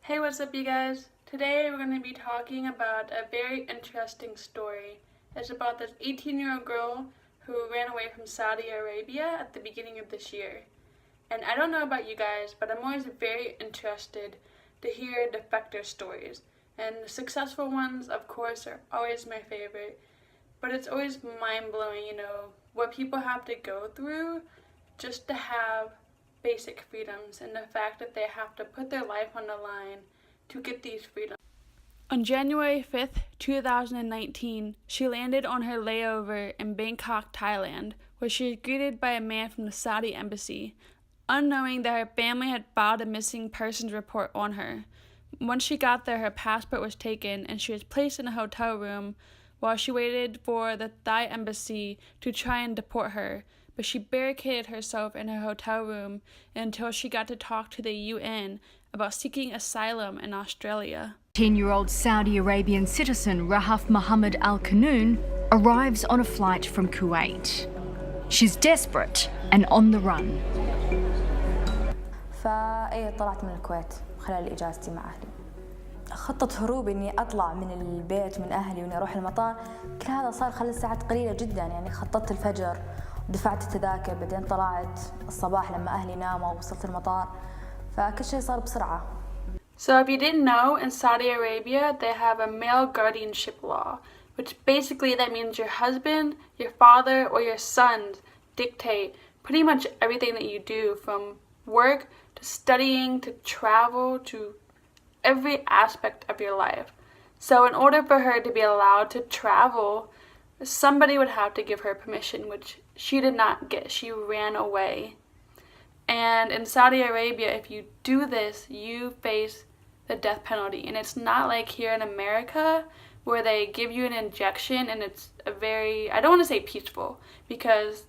Hey, what's up, you guys? Today we're going to be talking about a very interesting story. It's about this 18-year-old girl who ran away from Saudi Arabia at the beginning of this year. And I don't know about you guys, but I'm always very interested to hear defector stories. And the successful ones, of course, are always my favorite. But it's always mind-blowing, what people have to go through just to have basic freedoms, and the fact that they have to put their life on the line to get these freedoms. On January 5th, 2019, she landed on her layover in Bangkok, Thailand, where she was greeted by a man from the Saudi embassy, unknowing that her family had filed a missing persons report on her. Once she got there, her passport was taken and she was placed in a hotel room while she waited for the Thai embassy to try and deport her, but she barricaded herself in her hotel room until she got to talk to the UN about seeking asylum in Australia. 10-year-old Saudi Arabian citizen Rahaf Mohammed Al Qanoon arrives on a flight from Kuwait. She's desperate and on the run. طلعت من الكويت خلال إجازتي مع أهلي. خطة هروبي إني أطلع من البيت من أهلي وإني أروح المطار، كل هذا صار خلال ساعات قليلة جدا. يعني خططت الفجر ودفعت التذاكر، بعدين طلعت الصباح لما أهلي ناموا ووصلت المطار، فكل شيء صار بسرعة. So if you didn't know, in Saudi Arabia they have a male guardianship law, which basically that means your husband, your father, or your sons dictate pretty much everything that you do, from work to studying to travel to every aspect of your life. So in order for her to be allowed to travel, somebody would have to give her permission, which she did not get. She ran away. And in Saudi Arabia, if you do this, you face the death penalty. And it's not like here in America where they give you an injection and it's a very, I don't want to say peaceful, because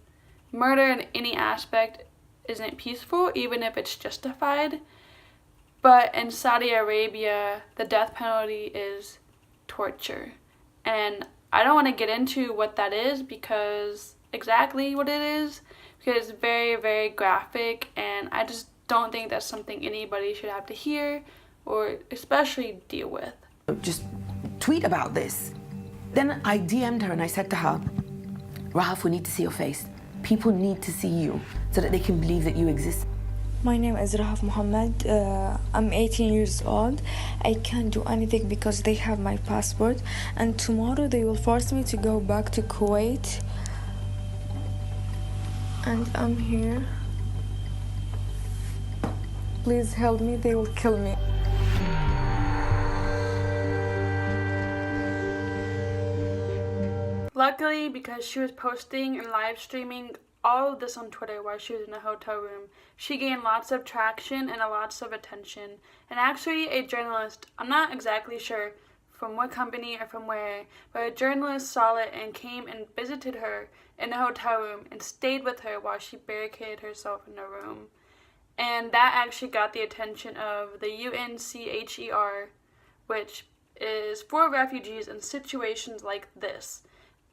murder in any aspect isn't peaceful, even if it's justified. But in Saudi Arabia, the death penalty is torture. And I don't want to get into what that is, because exactly what it is, because it's very, very graphic, and I just don't think that's something anybody should have to hear or especially deal with. Just tweet about this. Then I DM'd her and I said to her, Rahaf, we need to see your face. People need to see you so that they can believe that you exist. My name is Rahaf Mohammed. I'm 18 years old. I can't do anything because they have my passport, and tomorrow they will force me to go back to Kuwait. And I'm here. Please help me, they will kill me. Luckily, because she was posting and live streaming all of this on Twitter while she was in a hotel room, she gained lots of traction and lots of attention. And actually, a journalist, I'm not exactly sure from what company or from where, but a journalist saw it and came and visited her in a hotel room and stayed with her while she barricaded herself in a room. And that actually got the attention of the UNHCR, which is for refugees in situations like this.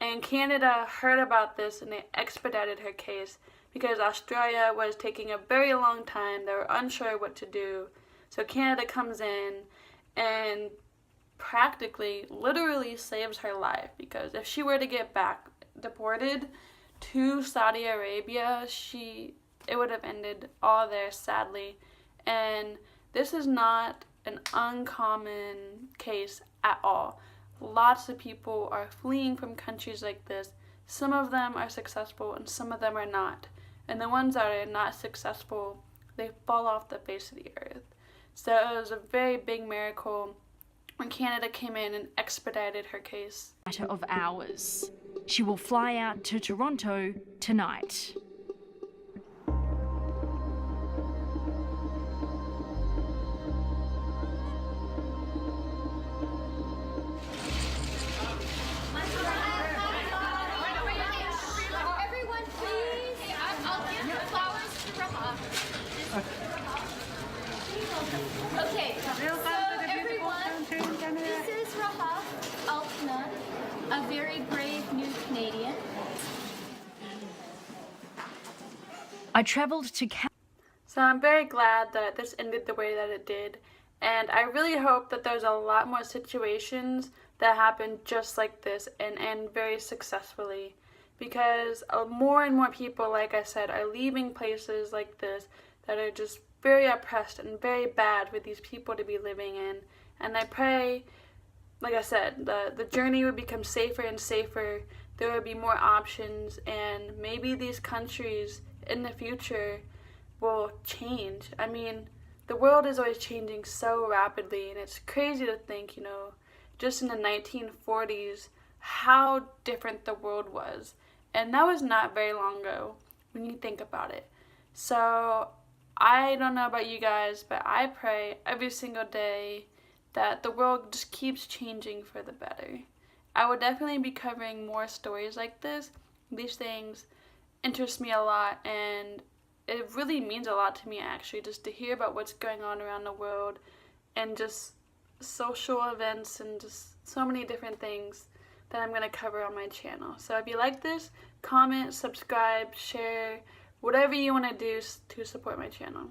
And Canada heard about this and they expedited her case because Australia was taking a very long time. They were unsure what to do. So Canada comes in and practically, literally saves her life, because if she were to get back deported to Saudi Arabia, it would have ended all there, sadly. And this is not an uncommon case at all. Lots of people are fleeing from countries like this. Some of them are successful and some of them are not. And the ones that are not successful, they fall off the face of the earth. So it was a very big miracle when Canada came in and expedited her case. Matter of hours. She will fly out to Toronto tonight. Okay, so everyone, this is Rahaf Al Qanoon, a very brave new Canadian. I travelled to So I'm very glad that this ended the way that it did. And I really hope that there's a lot more situations that happen just like this and end very successfully, because more and more people, like I said, are leaving places like this that are just very oppressed and very bad for these people to be living in. And I pray, like I said, the journey would become safer and safer. There would be more options, and maybe these countries in the future will change. I mean, the world is always changing so rapidly, and it's crazy to think, just in the 1940s, how different the world was. And that was not very long ago when you think about it. So I don't know about you guys, but I pray every single day that the world just keeps changing for the better. I will definitely be covering more stories like this. These things interest me a lot, and it really means a lot to me, actually, just to hear about what's going on around the world and just social events and just so many different things that I'm going to cover on my channel. So if you like this, comment, subscribe, share, whatever you want to do to support my channel.